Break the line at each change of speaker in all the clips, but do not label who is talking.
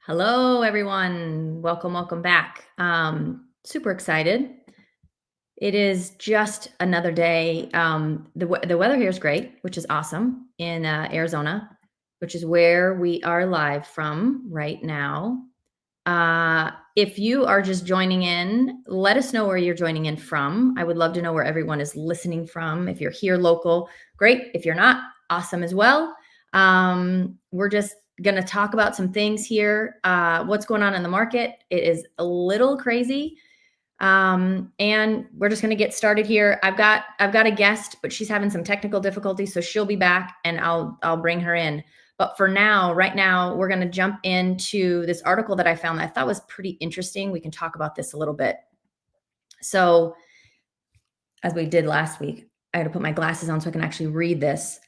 Hello, everyone. Welcome back. Super excited. It is just another day. The weather here is great, which is awesome in Arizona, which is where we are live from right now. If you are just joining in, let us know where you're joining in from. I would love to know where everyone is listening from. If you're here local, great. If you're not, awesome as well. We're just going to talk about some things here. What's going on in the market? It is a little crazy. And we're just going to get started here. I've got a guest, but she's having some technical difficulties, so she'll be back and I'll bring her in. But for now, right now, we're going to jump into this article that I found that I thought was pretty interesting. We can talk about this a little bit. So, as we did last week, I had to put my glasses on so I can actually read this.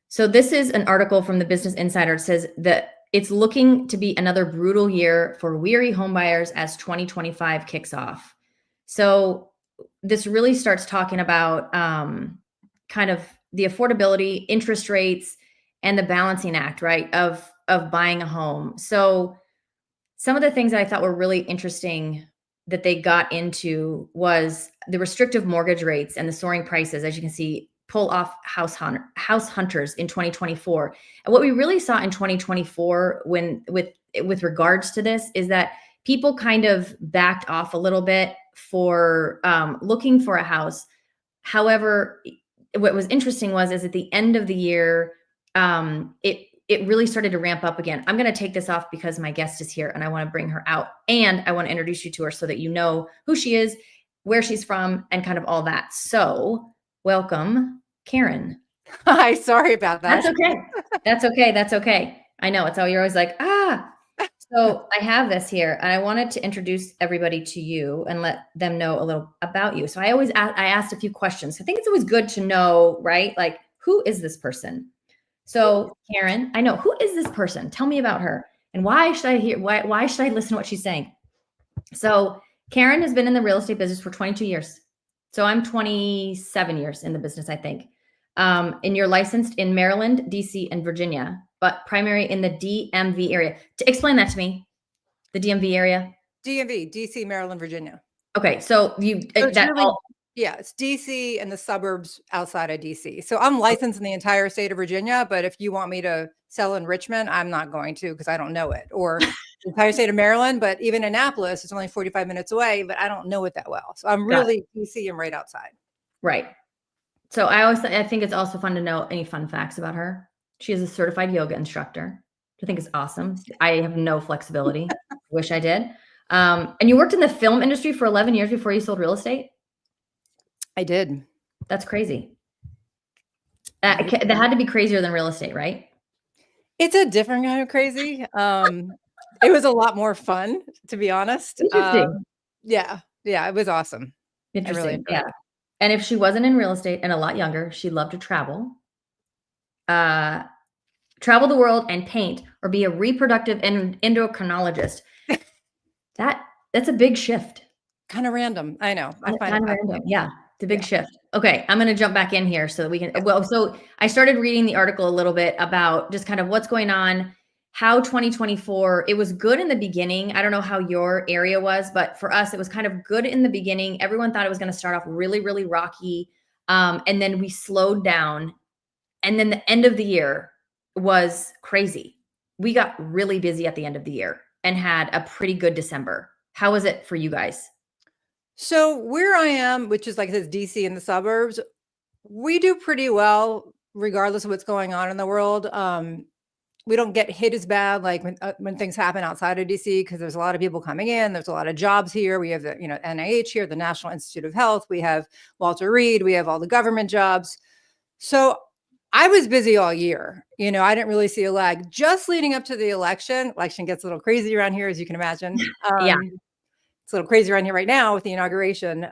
So this is an article from the Business Insider. It says that it's looking to be another brutal year for weary homebuyers as 2025 kicks off. So this really starts talking about kind of the affordability, interest rates, and the balancing act, right, of buying a home. So some of the things that I thought were really interesting that they got into was the restrictive mortgage rates and the soaring prices, as you can see, pull off house hunters in 2024. And what we really saw in 2024 with regards to this is that people kind of backed off a little bit for looking for a house. However, what was interesting is at the end of the year, it really started to ramp up again. I'm going to take this off because my guest is here and I want to bring her out, and I want to introduce you to her so that you know who she is, where she's from, and kind of all that. So welcome, Karen.
Hi, sorry about that.
That's okay. That's okay. I know you're always like, So I have this here and I wanted to introduce everybody to you and let them know a little about you. So I asked a few questions. I think it's always good to know, right? Like, who is this person? So Karen, I know, who is this person? Tell me about her. And why should I listen to what she's saying? So Karen has been in the real estate business for 22 years. So I'm 27 years in the business, I think. And you're licensed in Maryland, DC, and Virginia, but primary in the DMV area. To explain that to me, the DMV area.
DMV, DC, Maryland, Virginia.
Okay, so
it's DC and the suburbs outside of DC. So I'm licensed in the entire state of Virginia, but if you want me to sell in Richmond, I'm not going to because I don't know it. Or the entire state of Maryland, but even Annapolis is only 45 minutes away, but I don't know it that well. So I'm really DC and right outside.
Right. So I think it's also fun to know any fun facts about her. She is a certified yoga instructor, which I think is awesome. I have no flexibility. Wish I did. And you worked in the film industry for 11 years before you sold real estate?
I did.
That's crazy. That had to be crazier than real estate, right?
It's a different kind of crazy. It was a lot more fun, to be honest. Yeah, it was awesome.
Interesting. Yeah. And if she wasn't in real estate and a lot younger, she'd love to travel the world and paint, or be a reproductive endocrinologist. That's a big shift.
Kind of random. I know. I find
kind of random. Yeah. It's a big shift. Okay. I'm going to jump back in here so that we can, so I started reading the article a little bit about just kind of what's going on, how 2024, it was good in the beginning. I don't know how your area was, but for us, it was kind of good in the beginning. Everyone thought it was going to start off really, really rocky. And then we slowed down. And then the end of the year was crazy. We got really busy at the end of the year and had a pretty good December. How was it for you guys?
So where I am, which is like this DC in the suburbs, we do pretty well regardless of what's going on in the world. We don't get hit as bad like when things happen outside of DC because there's a lot of people coming in. There's a lot of jobs here. We have the NIH here, the National Institute of Health. We have Walter Reed. We have all the government jobs. So I was busy all year. I didn't really see a lag. Just leading up to the election gets a little crazy around here, as you can imagine.
Yeah.
It's a little crazy around here right now with the inauguration.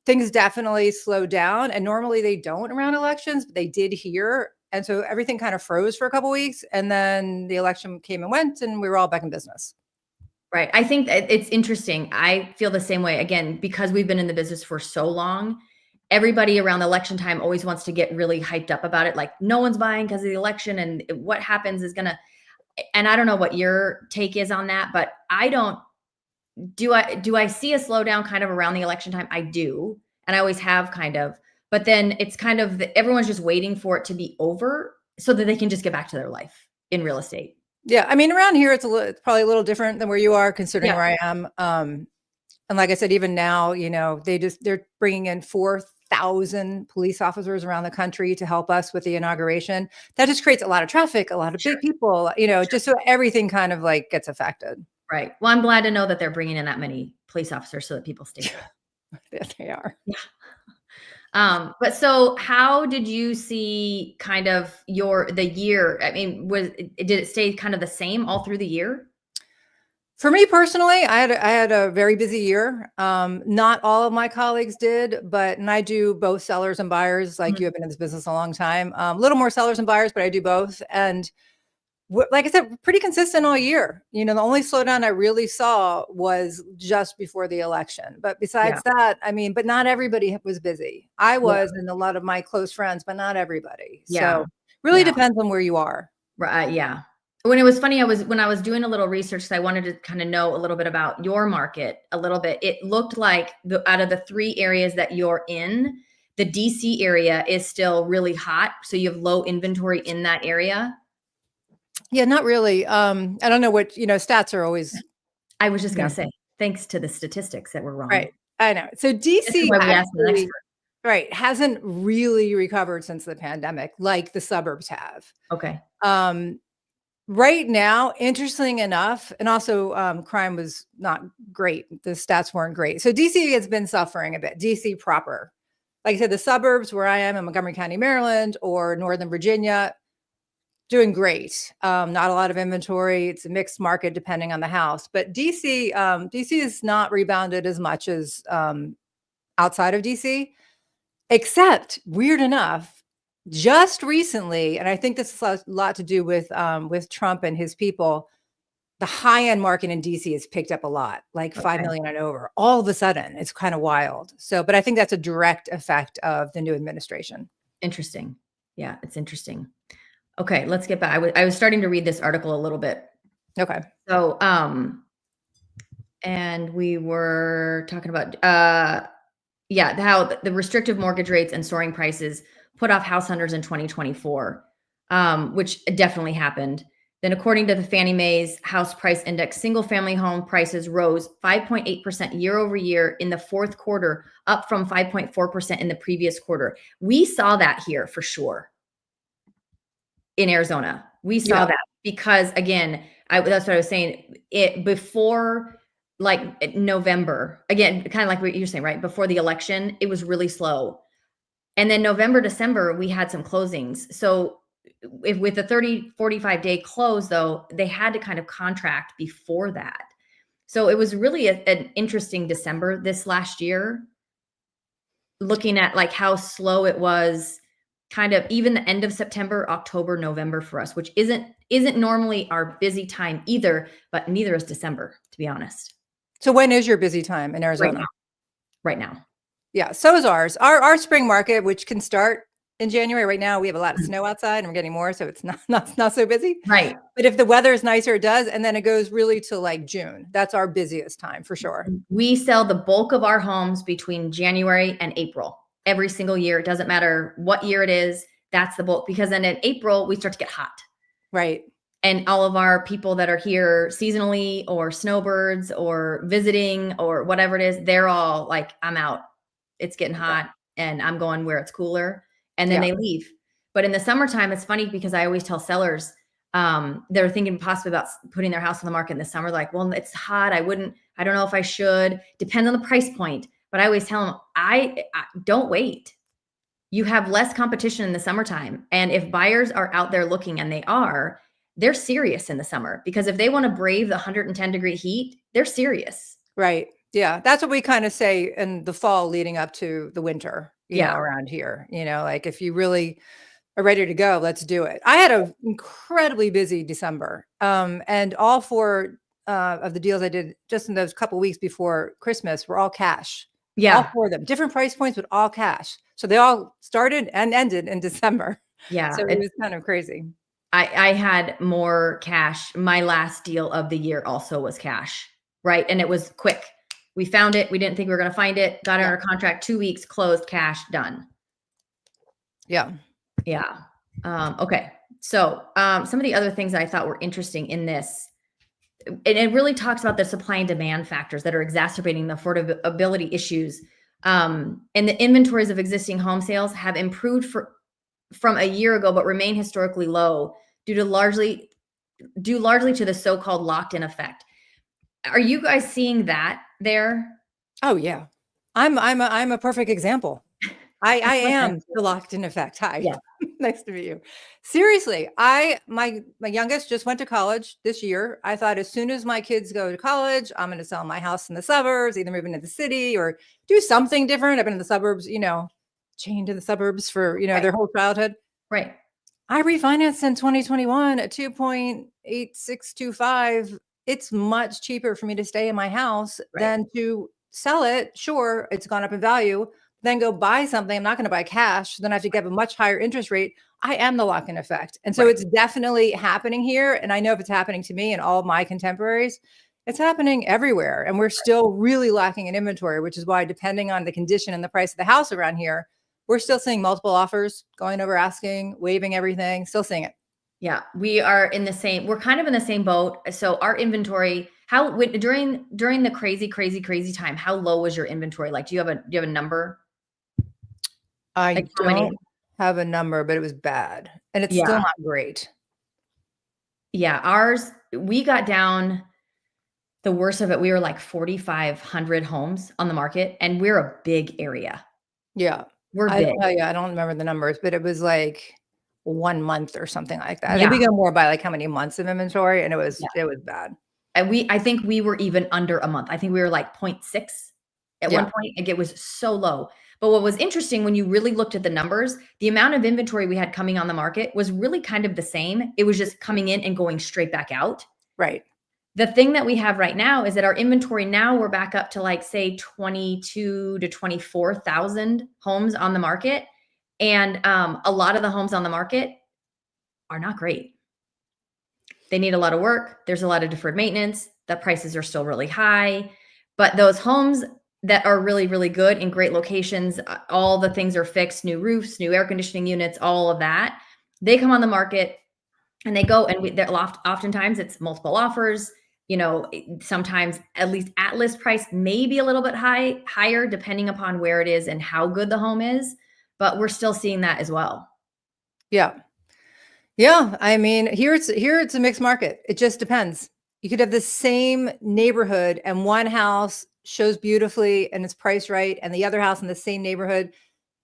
Things definitely slowed down, and normally they don't around elections, but they did here. And so everything kind of froze for a couple of weeks, and then the election came and went, and we were all back in business.
Right. I think it's interesting. I feel the same way, again, because we've been in the business for so long. Everybody around the election time always wants to get really hyped up about it. Like, no one's buying because of the election, and what happens is and I don't know what your take is on that, but I don't do I see a slowdown kind of around the election time? I do. And I always have kind of. But then it's kind of everyone's just waiting for it to be over so that they can just get back to their life in real estate.
Yeah, I mean, around here it's probably a little different than where you are, considering
Yeah.
where I am. And like I said, even now, they're bringing in 4,000 police officers around the country to help us with the inauguration. That just creates a lot of traffic, a lot of
Sure.
big people, just so everything kind of like gets affected.
Right. Well, I'm glad to know that they're bringing in that many police officers so that people stay safe.
Yes, they are.
Yeah. But so how did you see kind of the year? I mean, did it stay kind of the same all through the year?
For me personally, I had a very busy year. Not all of my colleagues did, and I do both sellers and buyers. Like
Mhm.
you have been in this business a long time. A little more sellers and buyers, but I do both. And like I said, pretty consistent all year. The only slowdown I really saw was just before the election. But
Yeah.
besides that, I mean, but not everybody was busy. I
Yeah.
was, and a lot of my close friends, but not everybody.
Yeah.
So really
Yeah.
depends on where you are.
Right. Yeah. When it was funny, when I was doing a little research, 'cause I wanted to kind of know a little bit about your market a little bit. It looked like out of the 3 areas that you're in, the DC area is still really hot. So you have low inventory in that area.
Yeah, not really. I don't know what, stats are always,
I was just
you
going
know,
to say, thanks to the statistics that were wrong.
right. I know. So
This is
DC
why we asked an
actually,
expert.
right, hasn't really recovered since the pandemic like the suburbs have.
Okay.
Um, right now, interesting enough, and also crime was not great. The stats weren't great. So DC has been suffering a bit. DC proper. Like I said, the suburbs where I am in Montgomery County, Maryland, or Northern Virginia, doing great. Not a lot of inventory. It's a mixed market depending on the house. But DC is not rebounded as much as outside of DC, except weird enough, just recently, and I think this has a lot to do with Trump and his people. The high end market in DC has picked up a lot, like 5
Okay.
million and over. All of a sudden, it's kind of wild. So, but I think that's a direct effect of the new administration.
Interesting. Yeah, it's interesting. Okay, let's get back. I was starting to read this article a little bit.
Okay.
So, and we were talking about, yeah, how the restrictive mortgage rates and soaring prices put off house hunters in 2024, which definitely happened. Then, according to the Fannie Mae's House Price Index, single-family home prices rose 5.8% year over year in the fourth quarter, up from 5.4% in the previous quarter. We saw that here for sure. In Arizona, we saw that because, again, that's what I was saying. It before like November, again, kind of like what you're saying, right? Before the election, it was really slow. And then November, December, we had some closings. So if with the 30, 45-day close, though, they had to kind of contract before that. So it was really an interesting December this last year, looking at like how slow it was, kind of even the end of September, October, November for us, which isn't normally our busy time either, but neither is December, to be honest.
So when is your busy time in Arizona?
Right now.
Yeah, so is ours. Our spring market, which can start in January. Right now, we have a lot of snow outside, and we're getting more, so it's not so busy.
Right.
But if the weather is nicer, it does, and then it goes really to like June. That's our busiest time for sure.
We sell the bulk of our homes between January and April every single year. It doesn't matter what year it is. That's the bulk, because then in April we start to get hot.
Right.
And all of our people that are here seasonally or snowbirds or visiting or whatever it is, they're all like, I'm out. It's getting hot and I'm going where it's cooler. And then they leave. But in the summertime, it's funny because I always tell sellers, they're thinking possibly about putting their house on the market in the summer. Like, well, it's hot. I don't know if I should. Depends on the price point. But I always tell them, I don't wait. You have less competition in the summertime. And if buyers are out there looking, and they're serious in the summer, because if they want to brave the 110-degree heat, they're serious.
Right. Yeah. That's what we kind of say in the fall leading up to the winter, you know, around here, like if you really are ready to go, let's do it. I had an incredibly busy December. And all 4 of the deals I did just in those couple weeks before Christmas were all cash.
Yeah.
All 4 of them, different price points, but all cash. So they all started and ended in December.
Yeah.
So it was kind of crazy.
I had more cash. My last deal of the year also was cash, right? And it was quick. We found it. We didn't think we were going to find it. Got under contract, 2 weeks, closed, cash, done.
Yeah.
Yeah. Okay. So some of the other things that I thought were interesting in this, and it really talks about the supply and demand factors that are exacerbating the affordability issues. And the inventories of existing home sales have improved from a year ago, but remain historically low due largely to the so-called locked-in effect. Are you guys seeing that there?
Oh yeah. I'm a perfect example. I am the locked in effect. Hi.
Yeah.
Nice to meet you. Seriously, my youngest just went to college this year. I thought as soon as my kids go to college, I'm going to sell my house in the suburbs, either move into the city or do something different. I've been in the suburbs, chained to the suburbs for,
Right.
their whole childhood.
Right.
I refinanced in 2021 at 2.8625. It's much cheaper for me to stay in my house than to sell it. Sure, it's gone up in value, then go buy something. I'm not going to buy cash. Then I have to give a much higher interest rate. I am the lock-in effect. And so it's definitely happening here. And I know if it's happening to me and all of my contemporaries, it's happening everywhere. And we're still really lacking in inventory, which is why, depending on the condition and the price of the house around here, we're still seeing multiple offers, going over asking, waiving everything, still seeing it.
Yeah, we're kind of in the same boat. So our inventory, during the crazy time, how low was your inventory? Like, do you have a number?
I don't have a number, but it was bad. And it's still not great.
Yeah, ours, we got down the worst of it. We were like 4,500 homes on the market, and we're a big area.
Yeah.
We're big.
I don't remember the numbers, but it was like 1 month or something like that. I think we go more by like how many months of inventory, and it was bad.
And I think we were even under a month. I think we were like 0.6 at one point. Like, it was so low. But what was interesting, when you really looked at the numbers, the amount of inventory we had coming on the market was really kind of the same. It was just coming in and going straight back out.
Right.
The thing that we have right now is that our inventory now, we're back up to like, say, 22 to 24,000 homes on the market. And a lot of the homes on the market are not great. They need a lot of work. There's a lot of deferred maintenance. The prices are still really high. But those homes that are really, really good in great locations, all the things are fixed, new roofs, new air conditioning units, all of that, they come on the market and they go, and oftentimes it's multiple offers. Sometimes at least at list price, maybe a little bit higher, depending upon where it is and how good the home is. But we're still seeing that as well.
Yeah. Yeah. I mean, here it's a mixed market. It just depends. You could have the same neighborhood and one house shows beautifully and it's priced right, and the other house in the same neighborhood,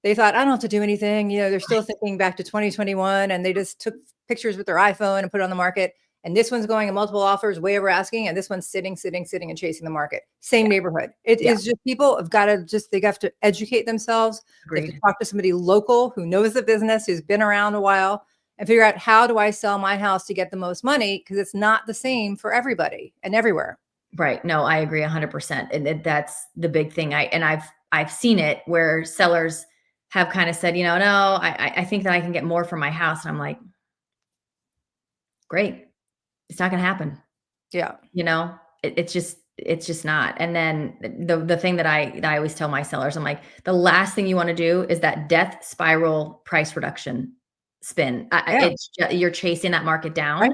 they thought, I don't have to do anything. They're still thinking back to 2021, and they just took pictures with their iPhone and put it on the market. And this one's going in multiple offers, way over asking, and this one's sitting and chasing the market. Same neighborhood. It is just, people have got to they have to educate themselves. They have to talk to somebody local who knows the business, who's been around a while, and figure out, how do I sell my house to get the most money? Because it's not the same for everybody and everywhere.
Right. No, I agree 100%. And that's the big thing. I've seen it where sellers have kind of said, no, I think that I can get more for my house. And I'm like, great. It's not going to happen.
Yeah.
It's just not. And then the thing that I always tell my sellers, I'm like, the last thing you want to do is that death spiral price reduction spin. You're chasing that market down. Right.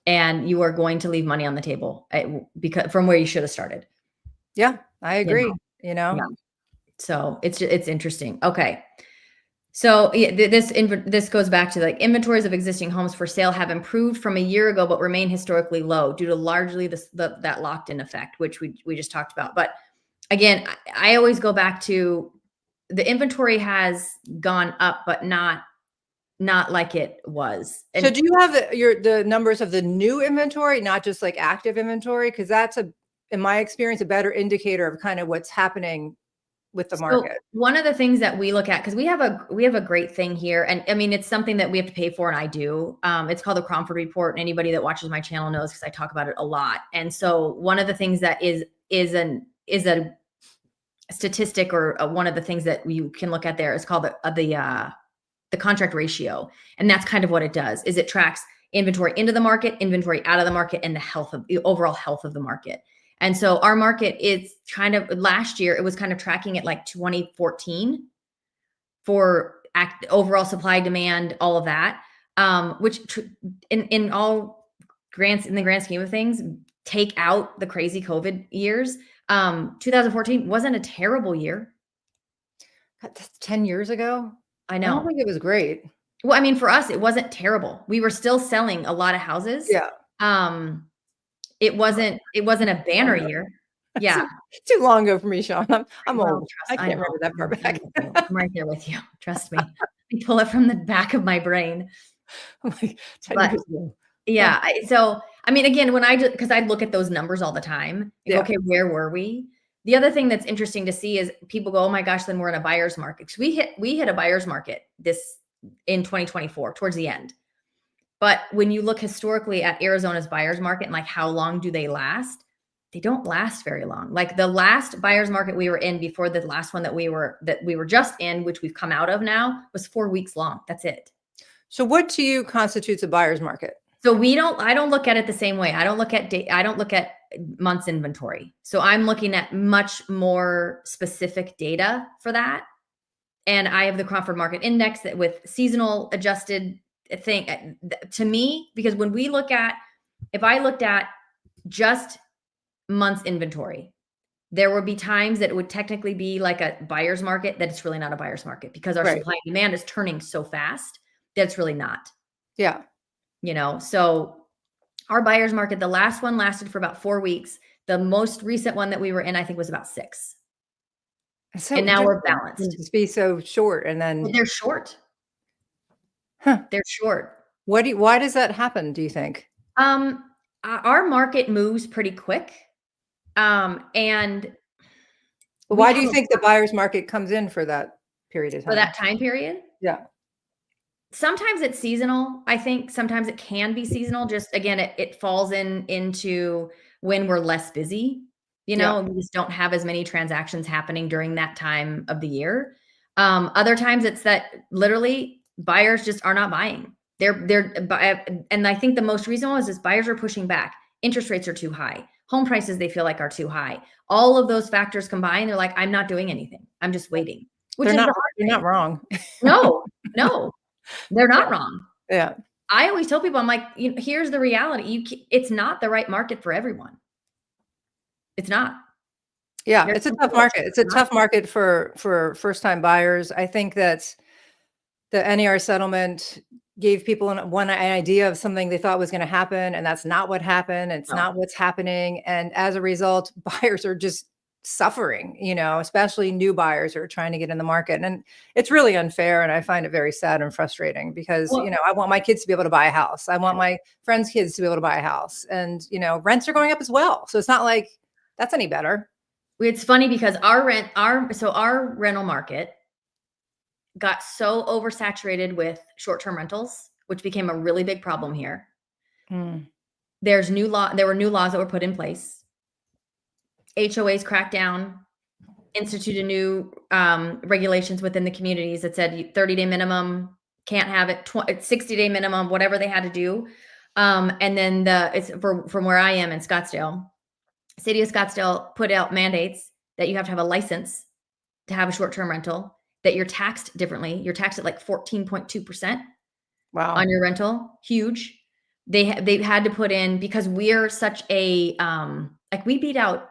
And you are going to leave money on the table because from where you should have started.
Yeah, I agree. Yeah.
So it's interesting. Okay. So this goes back to, like, inventories of existing homes for sale have improved from a year ago, but remain historically low due to largely that locked-in effect, which we just talked about. But again, I always go back to, the inventory has gone up, but not like it was. And
so do you have the numbers of the new inventory, not just like active inventory? Because that's, in my experience, a better indicator of kind of what's happening with the market.
One of the things that we look at, because we have a great thing here, and I mean, it's something that we have to pay for, and I do. It's called the Cromford Report, and anybody that watches my channel knows, because I talk about it a lot. And so one of the things that is a statistic, or one of the things that you can look at there, is called the contract ratio. And that's kind of what it does, is it tracks inventory into the market, inventory out of the market, and the overall health of the market. And so our market is kind of, last year, it was kind of tracking at like 2014 for overall supply, demand, all of that, which in the grand scheme of things, take out the crazy COVID years. 2014 wasn't a terrible year.
That's 10 years ago.
I
I don't
know.
think it was great.
Well, I mean, for us, it wasn't terrible. We were still selling a lot of houses.
Yeah.
It wasn't a banner year. Yeah.
It's too long ago for me, Sean. I'm
Well,
old. I can't remember that far back.
I'm right there with you. Trust me. I pull it from the back of my brain.
I'm like, 10
But
years ago.
yeah, so I mean, again, because I look at those numbers all the time, and go, okay, where were we? The other thing that's interesting to see is people go, oh my gosh, then we're in a buyer's market. 'Cause we hit a buyer's market in 2024 towards the end. But when you look historically at Arizona's buyer's market and like how long do they last? They don't last very long. Like the last buyer's market we were in before the last one that we were just in, which we've come out of now, was 4 weeks long. That's it.
So what to you constitutes a buyer's market?
So I don't look at it the same way. I don't look at months inventory. So I'm looking at much more specific data for that. And I have the Crawford Market Index that with seasonal adjusted thing to me, because if I looked at just months inventory, there would be times that it would technically be like a buyer's market that it's really not a buyer's market because our supply and demand is turning so fast that it's really not.
Yeah.
So our buyer's market, the last one lasted for about 4 weeks. The most recent one that we were in, I think, was about 6.
So
and now we're balanced.
To be so short, and then
they're short.
Huh.
They're short.
Why does that happen, do you think?
Our market moves pretty quick. And
why do you think the buyer's market comes in for that period of time?
For that time period?
Yeah.
Sometimes it's seasonal. I think sometimes it can be seasonal. Just again, it falls into when we're less busy. We just don't have as many transactions happening during that time of the year. Other times it's that literally buyers just are not buying. And I think the most reasonable is buyers are pushing back. Interest rates are too high. Home prices they feel like are too high. All of those factors combined, they're like, I'm not doing anything. I'm just waiting.
They're not wrong.
No, they're not wrong.
Yeah.
I always tell people, I'm like, here's the reality. It's not the right market for everyone. It's not.
Yeah, it's a tough market. It's a tough market for first-time buyers. I think that the NAR settlement gave people an idea of something they thought was going to happen, and that's not what happened. It's not what's happening. And as a result, buyers are just suffering, especially new buyers who are trying to get in the market. And it's really unfair. And I find it very sad and frustrating because, I want my kids to be able to buy a house. I want my friends' kids to be able to buy a house. And, rents are going up as well. So it's not like that's any better.
It's funny because our rental market got so oversaturated with short-term rentals, which became a really big problem here. There were new laws that were put in place. HOAs cracked down, instituted new regulations within the communities that said 30-day minimum, can't have it, 60-day minimum, whatever they had to do. And then it's from where I am in Scottsdale, City of Scottsdale put out mandates that you have to have a license to have a short-term rental, that you're taxed differently. You're taxed at like 14.2%.
Wow.
On your rental. Huge. They had to put in, because we're such a we beat out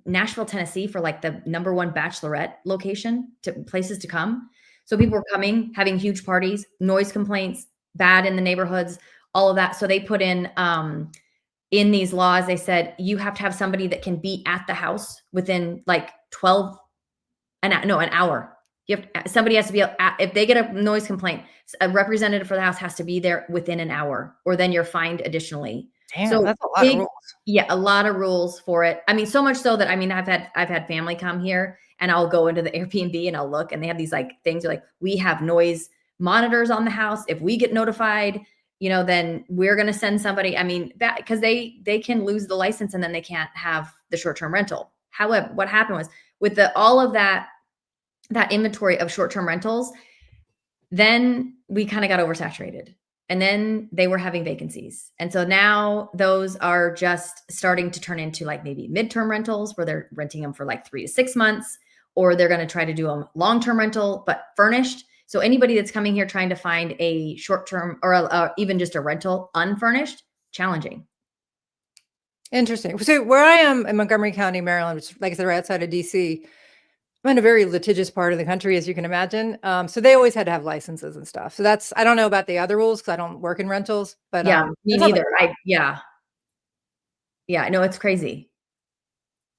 Nashville, Tennessee for like the #1 bachelorette location to places to come. So people were coming, having huge parties, noise complaints, bad in the neighborhoods, all of that. So they put in these laws, they said you have to have somebody that can be at the house within like an hour. Somebody has to be if they get a noise complaint, a representative for the house has to be there within an hour, or then you're fined additionally.
Damn, so that's a lot of rules.
Yeah, a lot of rules for it. I mean, so much so that I've had family come here, and I'll go into the Airbnb and I'll look, and they have these like things like, we have noise monitors on the house. If we get notified, then we're going to send somebody. I mean, that because they can lose the license and then they can't have the short-term rental. However, what happened was with all of that inventory of short-term rentals, then we kind of got oversaturated. and then they were having vacancies. And so now those are just starting to turn into like maybe midterm rentals where they're renting them for like 3 to 6 months, or they're going to try to do a long-term rental, but furnished. So anybody that's coming here trying to find a short-term or even just a rental unfurnished, challenging.
Interesting. So where I am in Montgomery County, Maryland, which, like I said, right outside of DC, I'm in a very litigious part of the country, as you can imagine. So they always had to have licenses and stuff. So that's, I don't know about the other rules because I don't work in rentals, but
Yeah, me
that's all
neither. Yeah, no, it's crazy.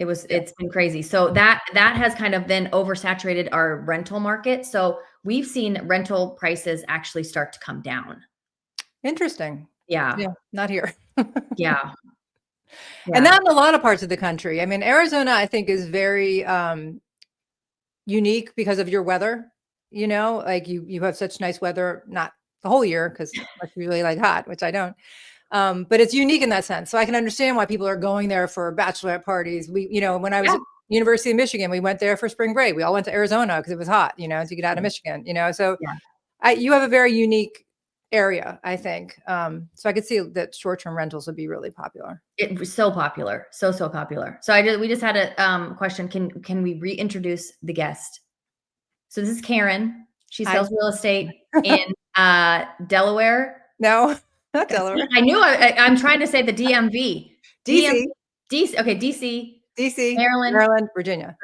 It's been crazy. So that has kind of then oversaturated our rental market. So we've seen rental prices actually start to come down.
interesting.
Yeah.
Yeah, not here.
Yeah.
And
Yeah.
not in a lot of parts of the country. I mean, Arizona, I think, is very unique because of your weather. You know, like you have such nice weather, not the whole year because unless you really like hot, which I don't. But it's unique in that sense. So I can understand why people are going there for bachelorette parties. When I was
Yeah.
at University of Michigan, we went there for spring break. We all went to Arizona because it was hot, to get out of Michigan, So
Yeah.
you have a very unique area, I think. So I could see that short-term rentals would be really popular.
It was so popular. So popular. So we just had a question. Can we reintroduce the guest? So this is Karen. She sells real estate in Delaware.
No, not Delaware.
I knew I'm trying to say the DMV.
DC.
DC. Okay, DC,
Maryland, Virginia.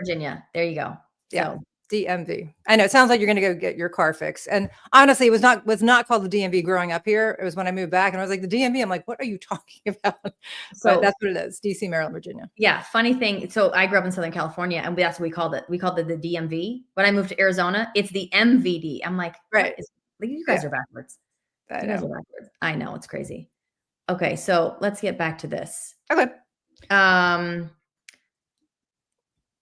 There you go.
Yeah.
So
DMV. I know. It sounds like you're going to go get your car fixed. And honestly, it was not called the DMV growing up here. It was when I moved back and I was like, the DMV. I'm like, what are you talking about? But that's what it is. DC, Maryland, Virginia.
Yeah. Funny thing. So I grew up in Southern California and that's what we called it. We called it the DMV. When I moved to Arizona, it's the MVD. I'm like,
right.
You guys are backwards.
I
know. It's crazy. Okay. So let's get back to this.
Okay.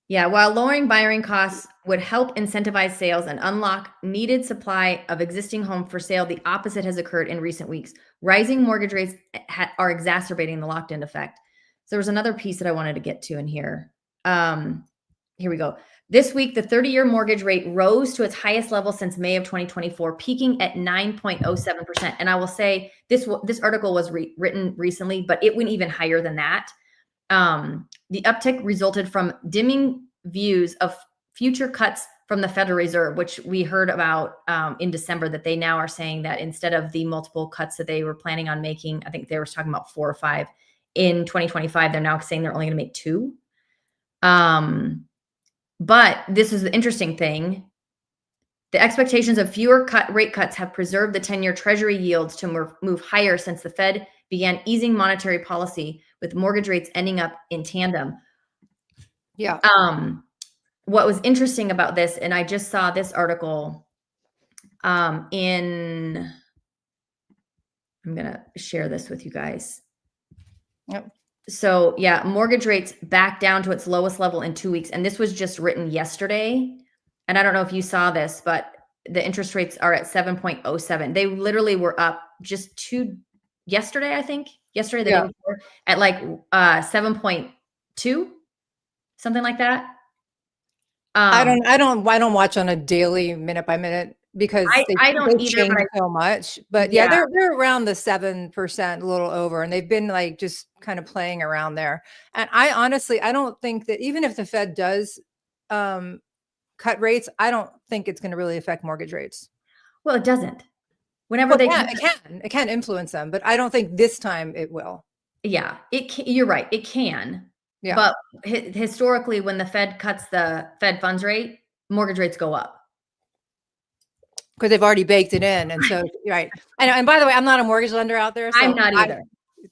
Yeah, while lowering borrowing costs would help incentivize sales and unlock needed supply of existing home for sale, the opposite has occurred in recent weeks. Rising mortgage rates are exacerbating the locked-in effect. So there was another piece that I wanted to get to in here. Here we go. This week, the 30-year mortgage rate rose to its highest level since May of 2024, peaking at 9.07%. And I will say this article was written recently, but it went even higher than that. The uptick resulted from dimming views of future cuts from the Federal Reserve, which we heard about in December, that they now are saying that instead of the multiple cuts that they were planning on making, I think they were talking about 4 or 5 in 2025, they're now saying they're only going to make 2. But this is the interesting thing. The expectations of fewer rate cuts have preserved the 10-year Treasury yields to move higher since the Fed began easing monetary policy, with mortgage rates ending up in tandem.
Yeah.
What was interesting about this, and I just saw this article I'm going to share this with you guys.
Yep.
So yeah, mortgage rates back down to its lowest level in 2 weeks. And this was just written yesterday. And I don't know if you saw this, but the interest rates are at 7.07. They literally were up just yesterday, I think. Yesterday, the day before, at like 7.2, something like that.
I don't watch on a daily minute by minute because
I don't
they
either,
change so much. But yeah, they're around the 7%, a little over, and they've been like just kind of playing around there. And I honestly, I don't think that even if the Fed does cut rates, I don't think it's going to really affect mortgage rates.
Well, it doesn't. Whenever
it can influence them, but I don't think this time it will.
Yeah, you're right. It can. Yeah. But historically, when the Fed cuts the Fed funds rate, mortgage rates go up.
Because they've already baked it in. And so, right. And by the way, I'm not a mortgage lender out there. So
I'm not either.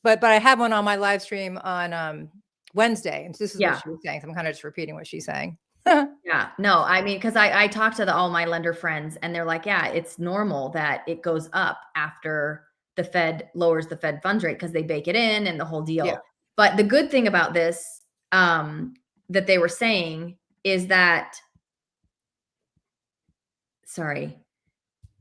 But I had one on my live stream on Wednesday. And this is what she was saying. So I'm kind of just repeating what she's saying.
Yeah, no, I mean, because I talked to all my lender friends and they're like, yeah, it's normal that it goes up after the Fed lowers the Fed funds rate because they bake it in and the whole deal. Yeah. But the good thing about this that they were saying is that, sorry.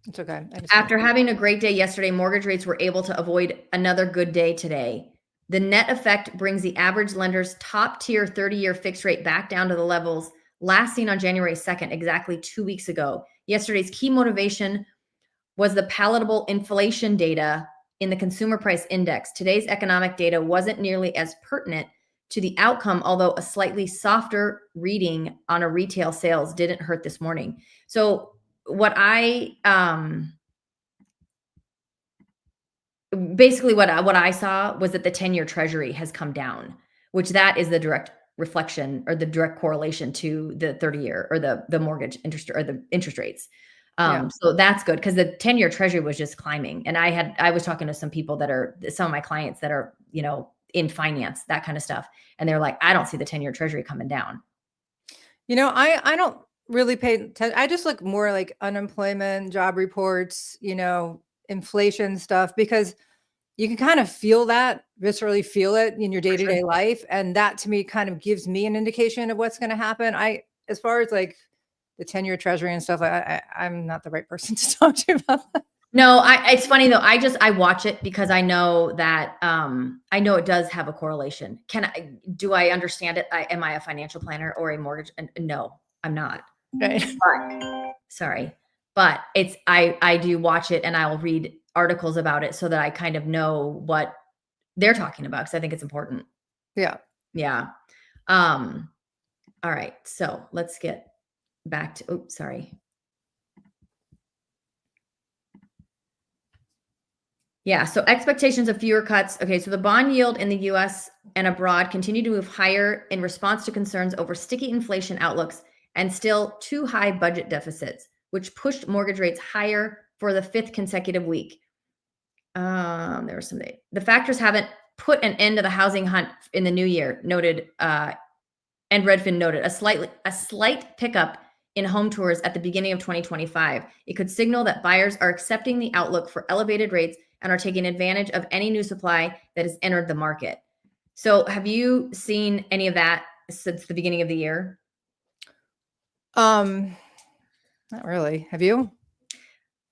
It's okay.
After having a great day yesterday, mortgage rates were able to avoid another good day today. The net effect brings the average lender's top tier 30-year fixed rate back down to the levels last seen on January 2nd, exactly 2 weeks ago. Yesterday's key motivation was the palatable inflation data in the consumer price index. Today's economic data wasn't nearly as pertinent to the outcome, although a slightly softer reading on a retail sales didn't hurt this morning. So what I basically what I saw was that the 10-year treasury has come down, which that is the direct reflection or the direct correlation to the 30-year or the mortgage interest or the interest rates.
Yeah.
So that's good because the 10-year treasury was just climbing. And I was talking to some people that are some of my clients that are, in finance, that kind of stuff. And they're like, I don't see the 10-year treasury coming down.
I don't really pay attention. I just look more like unemployment, job reports, inflation stuff, because you can kind of feel that, viscerally feel it in your
For sure.
day-to-day life. And that to me kind of gives me an indication of what's going to happen. As far as like the 10-year treasury and stuff, I'm not the right person to talk to about that.
No, it's funny though. I watch it because I know that I know it does have a correlation. Do I understand it? Am I a financial planner or a mortgage? No, I'm not.
Right.
Sorry. But I do watch it and I'll read articles about it so that I kind of know what they're talking about because I think it's important.
Yeah.
Yeah. All right. So let's get back to, sorry. Yeah. So expectations of fewer cuts. Okay. So the bond yield in the US and abroad continue to move higher in response to concerns over sticky inflation outlooks and still too high budget deficits, which pushed mortgage rates higher for the 5th consecutive week. There was something. The factors haven't put an end to the housing hunt in the new year, noted, and Redfin noted a slight pickup in home tours at the beginning of 2025. It could signal that buyers are accepting the outlook for elevated rates and are taking advantage of any new supply that has entered the market. So have you seen any of that since the beginning of the year?
Not really. Have you?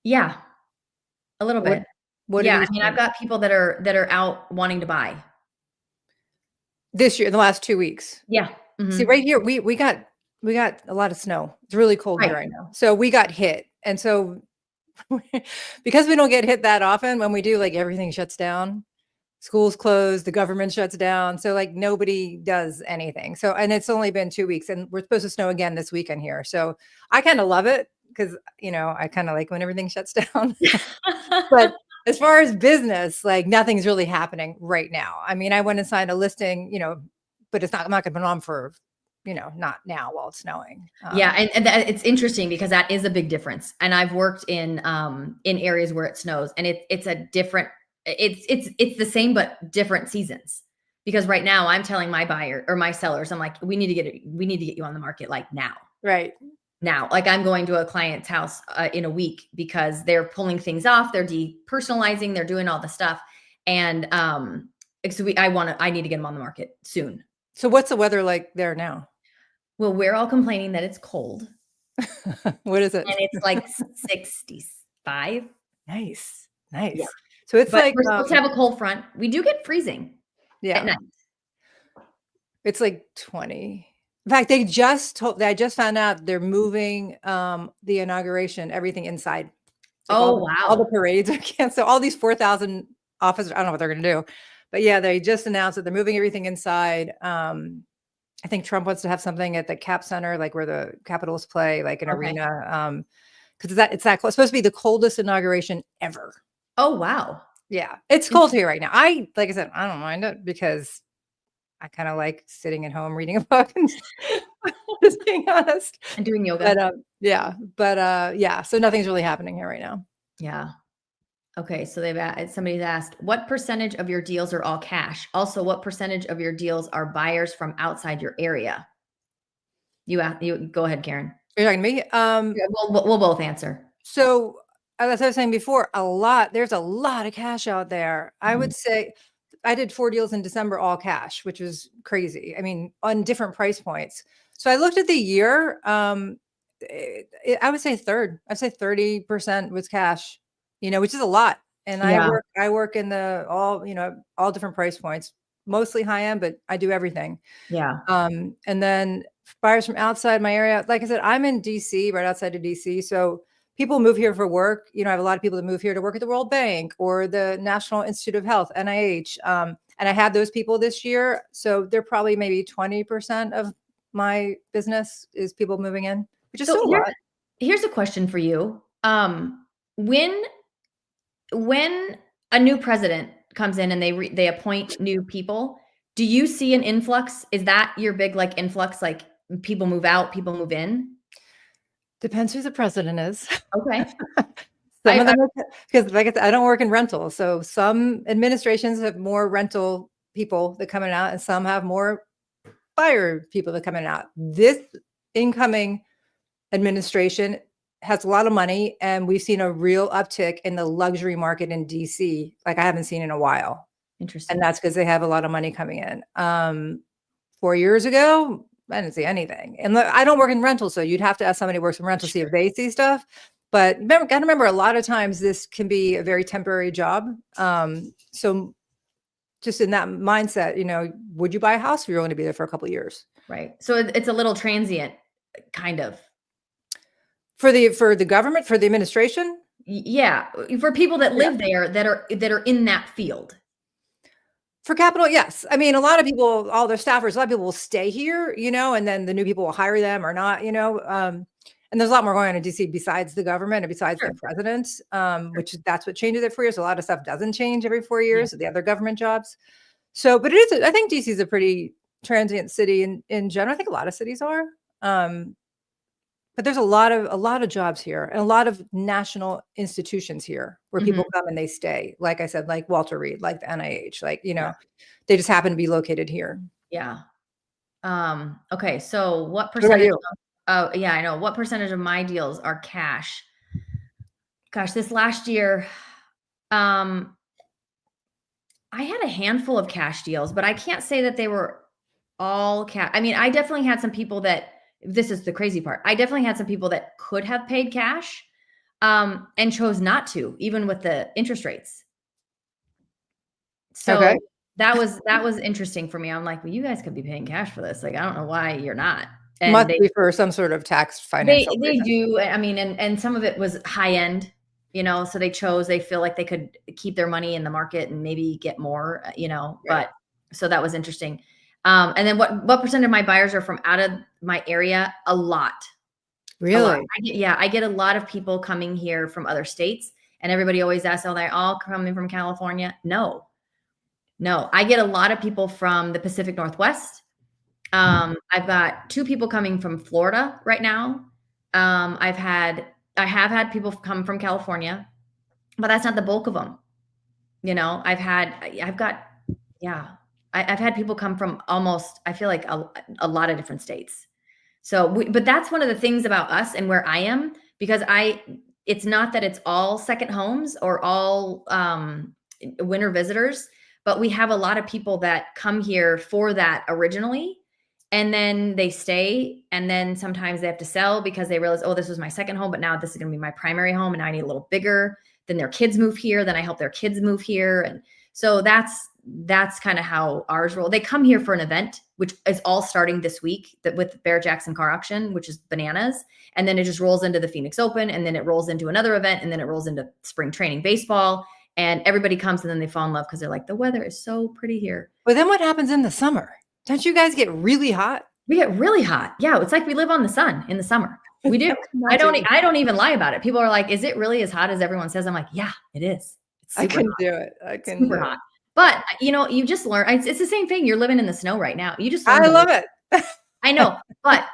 Yeah, a little bit.
What
Yeah,
have you
I mean,
seen?
I've got people that are out wanting to buy.
This year, in the last 2 weeks?
Yeah.
See,
Mhm.
right here, we got a lot of snow. It's really cold here
Right.
right now. So we got hit. And so because we don't get hit that often, when we do, like, everything shuts down. Schools closed, the government shuts down. So like nobody does anything. So, and it's only been 2 weeks and we're supposed to snow again this weekend here. So I kind of love it because, I kind of like when everything shuts down. But as far as business, like nothing's really happening right now. I mean, I went and signed a listing, but I'm not going to put it on for, not now while it's snowing.
Yeah, and it's interesting because that is a big difference. And I've worked in areas where it snows, and it's a different. It's the same but different seasons. Because right now I'm telling my buyer or my sellers, I'm like, we need to get you on the market like now.
Right.
Now, like I'm going to a client's house in a week because they're pulling things off, they're depersonalizing, they're doing all the stuff, and so I need to get them on the market soon.
So what's the weather like there now?
Well, we're all complaining that it's cold.
What is it?
And it's like 65.
Nice.
Yeah.
So it's
But
like,
we're supposed to have a cold front. We do get freezing at night.
it's like 20. In fact, I just found out they're moving the inauguration, everything inside. Like
Oh,
all the
wow.
parades are canceled. So all these 4,000 officers, I don't know what they're going to do. But yeah, they just announced that they're moving everything inside. I think Trump wants to have something at the Cap Center, like where the Capitals play, like an
Okay.
arena. Because it's that close. It's supposed to be the coldest inauguration ever.
Oh, wow.
Yeah, it's cold here right now. Like I said, I don't mind it because I kind of like sitting at home reading a book and just being honest.
And doing yoga.
Yeah. So nothing's really happening here right now.
Yeah. Okay. So somebody's asked, what percentage of your deals are all cash? Also, what percentage of your deals are buyers from outside your area? You go ahead, Karen.
You're talking to me?
Yeah, we'll both answer.
So as I was saying before, there's a lot of cash out there. I would say I did 4 deals in December, all cash, which was crazy. I mean, on different price points. So I looked at the year. I would say third. I'd say 30% was cash, which is a lot. And
Yeah.
I work in all different price points, mostly high end, but I do everything.
Yeah.
And then buyers from outside my area, like I said, I'm in DC, right outside of DC. So people move here for work. You know, I have a lot of people that move here to work at the World Bank or the National Institute of Health, NIH. And I had those people this year. So they're probably maybe 20% of my business is people moving in, which is still a lot.
Here's a question for you. When a new president comes in and they appoint new people, do you see an influx? Is that your big like influx? Like people move out, people move in?
Depends who the president is.
Okay.
Some of them, because like I said, I don't work in rental. So some administrations have more rental people that come in and out, and some have more buyer people that come in and out. This incoming administration has a lot of money, and we've seen a real uptick in the luxury market in DC, like I haven't seen in a while.
Interesting.
And that's because they have a lot of money coming in. 4 years ago, I didn't see anything. And look, I don't work in rental, so you'd have to ask somebody who works in rental to see if they see stuff. But gotta remember, a lot of times this can be a very temporary job. So just in that mindset, you know, would you buy a house if you're going to be there for a couple of years?
Right. So it's a little transient, kind of.
For the government, for the administration?
Yeah, for people that live there that are in that field.
For capital, yes. I mean, a lot of people, all their staffers, a lot of people will stay here, you know, and then the new people will hire them or not, you know. And there's a lot more going on in DC besides the government and besides the president, which that's what changes it for you. So a lot of stuff doesn't change every 4 years, the other government jobs. So, but it is, I think DC is a pretty transient city in general. I think a lot of cities are. But there's a lot of jobs here and a lot of national institutions here where people come and they stay. Like I said, like Walter Reed, like the NIH, like, you know, they just happen to be located here.
Yeah. Okay. So what percentage? Yeah, I know. What percentage of my deals are cash? Gosh, this last year, I had a handful of cash deals, but I can't say that they were all cash. I mean, I definitely had some people that, this is the crazy part, I definitely had some people that could have paid cash and chose not to, even with the interest rates. So that was interesting for me. I'm like, well, you guys could be paying cash for this. Like, I don't know why you're not. And
must be for some sort of tax financial.
They do. I mean, and some of it was high end, you know, so they feel like they could keep their money in the market and maybe get more, you know, but so that was interesting. And then what percent of my buyers are from out of my area? A lot.
Really?
A lot. I get a lot of people coming here from other states, and everybody always asks, oh, they're all coming from California. No, I get a lot of people from the Pacific Northwest. I've got 2 people coming from Florida right now. I have had people come from California, but that's not the bulk of them. You know, I've had people come from almost, I feel like a lot of different states. So, but that's one of the things about us and where I am, because it's not that it's all second homes or all winter visitors, but we have a lot of people that come here for that originally. And then they stay, and then sometimes they have to sell because they realize, oh, this was my second home, but now this is going to be my primary home, and now I need a little bigger. Then their kids move here. Then I help their kids move here. And so that's kind of how ours roll. They come here for an event, which is all starting this week with Barrett-Jackson Car Auction, which is bananas. And then it just rolls into the Phoenix Open, and then it rolls into another event, and then it rolls into spring training baseball. And everybody comes, and then they fall in love because they're like, the weather is so pretty here.
But then what happens in the summer? Don't you guys get really hot?
We get really hot. Yeah. It's like we live on the sun in the summer. We do. I don't even lie about it. People are like, is it really as hot as everyone says? I'm like, yeah, it is.
I can do it. I can
super hot. But you know, you just learn. It's the same thing. You're living in the snow right now. You just
I love it.
I know. But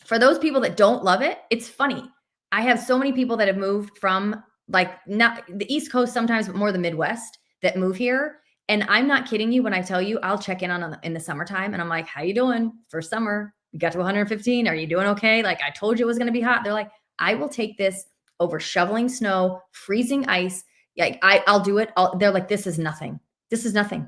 for those people that don't love it, it's funny. I have so many people that have moved from like not the East Coast sometimes, but more the Midwest that move here. And I'm not kidding you when I tell you, I'll check in in the summertime and I'm like, how you doing for summer? You got to 115. Are you doing okay? Like I told you it was going to be hot. They're like, I will take this over shoveling snow, freezing ice. Like I'll do it. They're like, this is nothing. This is nothing.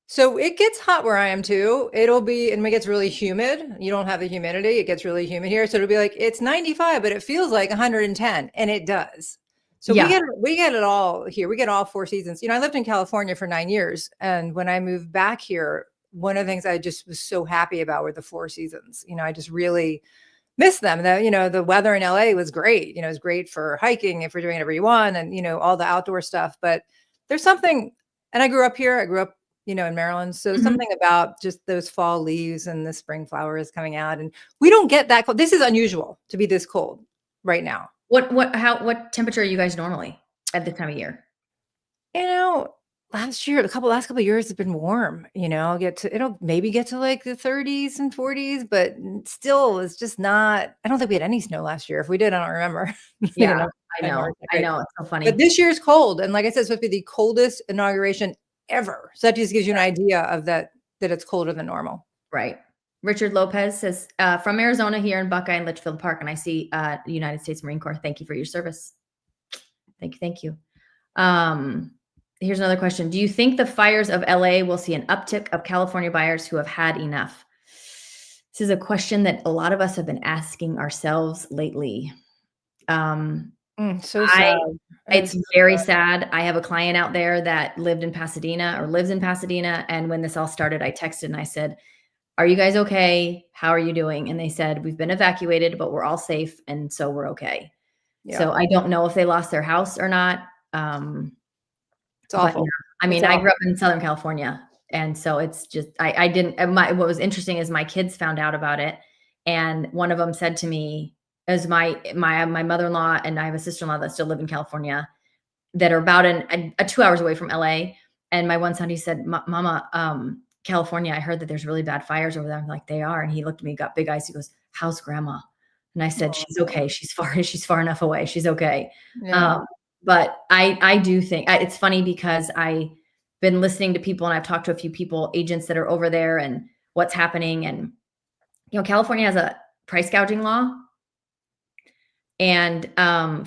So it gets hot where I am too. It'll be, and it gets really humid. You don't have the humidity. It gets really humid here. So it'll be like, it's 95, but it feels like 110, and it does. So we get it all here. We get all 4 seasons. You know, I lived in California for 9 years. And when I moved back here, one of the things I just was so happy about were the 4 seasons. You know, I just really miss them. The weather in LA was great. It was great for hiking if you're doing whatever you want, and all the outdoor stuff. But there's something, and I grew up here. I grew up, in Maryland. So
Mhm.
something about just those fall leaves and the spring flowers coming out, and we don't get that cold. This is unusual to be this cold right now.
What temperature are you guys normally at this time of year?
You know, last couple of years has been warm. It'll maybe get to like the 30s and 40s, but still, it's just not. I don't think we had any snow last year. If we did, I don't remember.
Yeah, I
January,
know.
it's not
I
great.
know. It's so
But
funny.
this year's cold, and like I said, it's supposed to be the coldest inauguration ever. So that just gives you an idea of that it's colder than normal.
Right. Richard Lopez says, from Arizona here in Buckeye and Litchfield Park, and I see United States Marine Corps. Thank you for your service. Thank you. Thank you. Here's another question. Do you think the fires of LA will see an uptick of California buyers who have had enough? This is a question that a lot of us have been asking ourselves lately.
So
I
sad.
It's
It's
very sad. I have a client out there that lived in Pasadena or lives in Pasadena, and when this all started, I texted and I said, "Are you guys okay? How are you doing?" And they said, "We've been evacuated, but we're all safe, and so we're okay."
yeah,
So I don't know if they lost their house or not.
it's
But yeah,
awful.
I
It's
mean, I grew
awful.
up in Southern California, and so it's just I didn't what was interesting is my kids found out about it, and one of them said to me, as my mother-in-law and I have a sister-in-law that still live in California that are about a 2 hours away from LA, and my one son, he said, Mama, California, I heard that there's really bad fires over there." I'm like, "They are." And he looked at me, got big eyes. He goes, "How's grandma?" And I said, "She's
Oh,
okay. She's far enough away. She's okay."
yeah.
Um, but I do think it's funny because I've been listening to people and I've talked to a few people, agents that are over there and what's happening. And, California has a price gouging law. And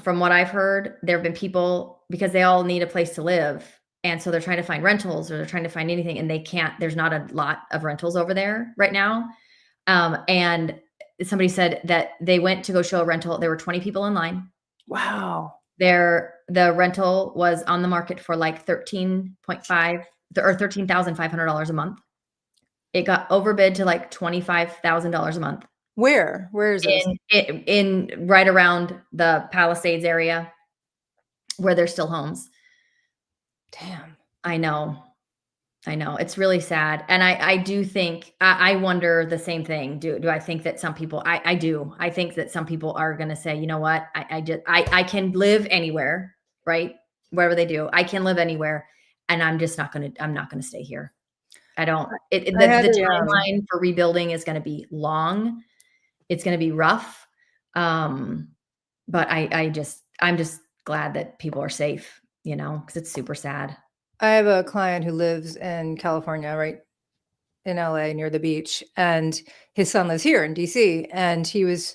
from what I've heard, there have been people because they all need a place to live. And so they're trying to find rentals or they're trying to find anything and they can't. There's not a lot of rentals over there right now. And somebody said that they went to go show a rental. There were 20 people in line.
Wow.
The rental was on the market for like 13.5 or $13,500 a month. It got overbid to like $25,000 a month
Where is this?
in right around the Palisades area where there's still homes.
Damn.
I know. I know. It's really sad. And I do think I wonder the same thing. Do I think that some people I do. I think that some people are gonna say, you know what, I can live anywhere, right? Wherever they do. I can live anywhere and I'm not gonna stay here. I don't
I had
the
a
timeline for rebuilding is gonna be long. It's gonna be rough. Um, but I'm just glad that people are safe, because it's super sad.
I have a client who lives in California, right in LA near the beach, and his son lives here in DC. And he was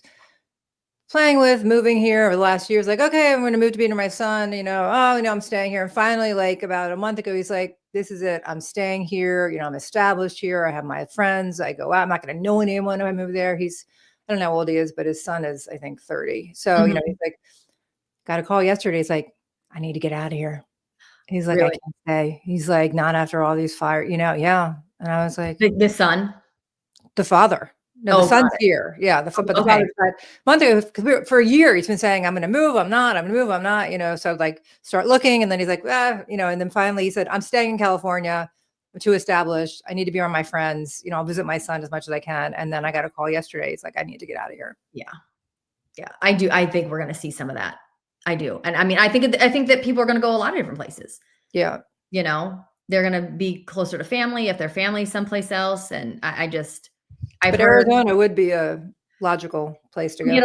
playing with moving here over the last year. He's like, okay, I'm going to move to be near my son. I'm staying here. And finally, like about a month ago, he's like, this is it. I'm staying here. I'm established here. I have my friends. I go out. I'm not going to know anyone if I move there. I don't know how old he is, but his son is, I think, 30. So,
Mhm.
he's like, got a call yesterday. He's like, I need to get out of here. He's like, "I
Really?
can't stay." He's like, "Not after all these fire," yeah. And I was like,
The son?
"The father." No, the
Oh,
son's
got it.
here. Yeah, but the
Okay.
father said month ago, 'cause for a year, he's been saying, "I'm gonna move, I'm not, I'm gonna move, I'm not," so like start looking, and then he's like, and then finally he said, "I'm staying in California. I'm too established. I need to be around my friends. I'll visit my son as much as I can." And then I got a call yesterday. He's like, "I need to get out of here."
Yeah. Yeah. I do. I think we're gonna see some of that. I do. And I mean, I think that people are gonna go a lot of different places,
Yeah.
you know? They're gonna be closer to family if their family's someplace else, and I've
But
heard
Arizona would be a logical place to go to.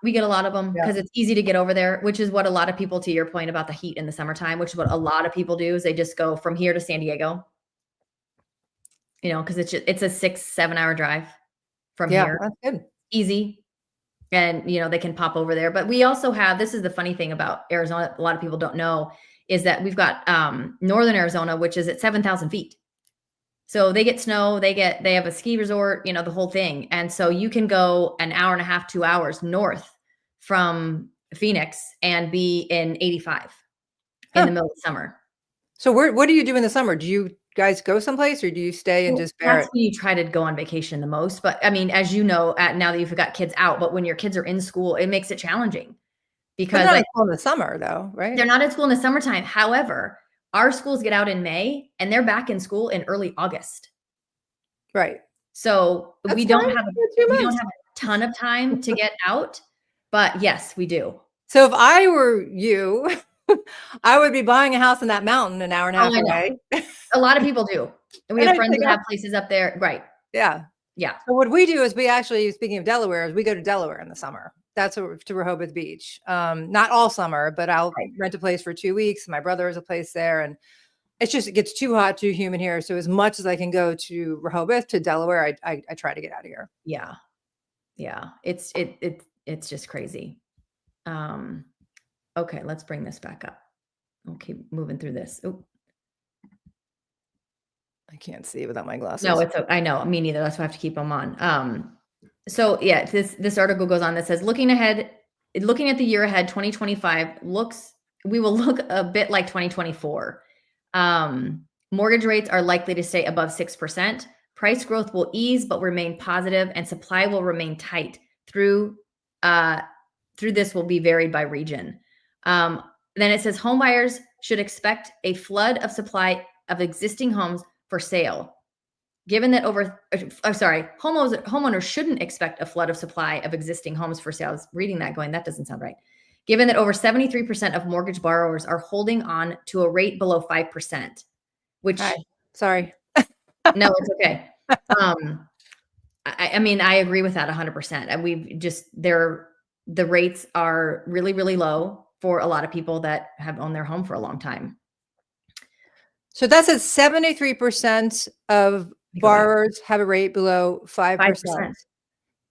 we get a lot of them
Yeah.
because it's easy to get over there, which is what a lot of people to your point about the heat in the summertime, which is what a lot of people do is they just go from here to San Diego, because it's a 6, 7-hour drive from
Yeah,
here.
that's good.
Easy. And, they can pop over there. But we also have this is the funny thing about Arizona, a lot of people don't know, is that we've got northern Arizona, which is at 7,000 feet. So they get snow, they have a ski resort, the whole thing. And so you can go an hour and a half, 2 hours north from Phoenix and be in 85 in
Huh.
the middle of summer.
So what do you do in the summer? Do you guys go someplace or do you stay and
Well,
just bear
that's
it?
when you try to go on vacation the most, but, I mean, as you know, now that you've got kids out, but when your kids are in school, it makes it challenging
But
because,
not
like,
in school in the summer though, right?
they're not in school in the summertime. However, our schools get out in May, and they're back in school in early August.
Right.
So,
That's fine. Yeah, 2
we don't
months.
have a ton of time to get out, but yes, we do.
So if I were you, I would be buying a house in that mountain an hour and a
Oh,
half
I know.
away.
A lot of people do, and we
And
have
I'd
friends
take
that
off.
have places up there. Right.
Yeah.
Yeah.
So what we do is we actually, speaking of Delaware, is we go to Delaware in the summer. That's to Rehoboth Beach. Not all summer, but I'll
Right.
rent a place for 2 weeks. My brother has a place there, and it gets too hot, too humid here. So as much as I can go to Rehoboth to Delaware, I try to get out of here.
Yeah. Yeah. It's just crazy. Um, okay, let's bring this back up. We'll keep moving through this. Oh,
I can't see without my
no,
glasses.
it's I know, me neither. That's why I have to keep them on. So yeah, this article goes on that says looking at the year ahead, 2025 we will look a bit like 2024. Mortgage rates are likely to stay above 6%. Price growth will ease but remain positive, and supply will remain tight through this will be varied by region. Then it says home buyers should expect a flood of supply of existing homes for sale. Given that homeowners shouldn't expect a flood of supply of existing homes for sale. I was reading that going, that doesn't sound right. Given that over 73% of mortgage borrowers are holding on to a rate below 5%, which
Hi. Sorry.
no, it's okay. I mean, I agree with that 100%. And the rates are really, really low for a lot of people that have owned their home for a long time.
So that says 73% of
Go back.
borrowers have a rate below 5%.
5%.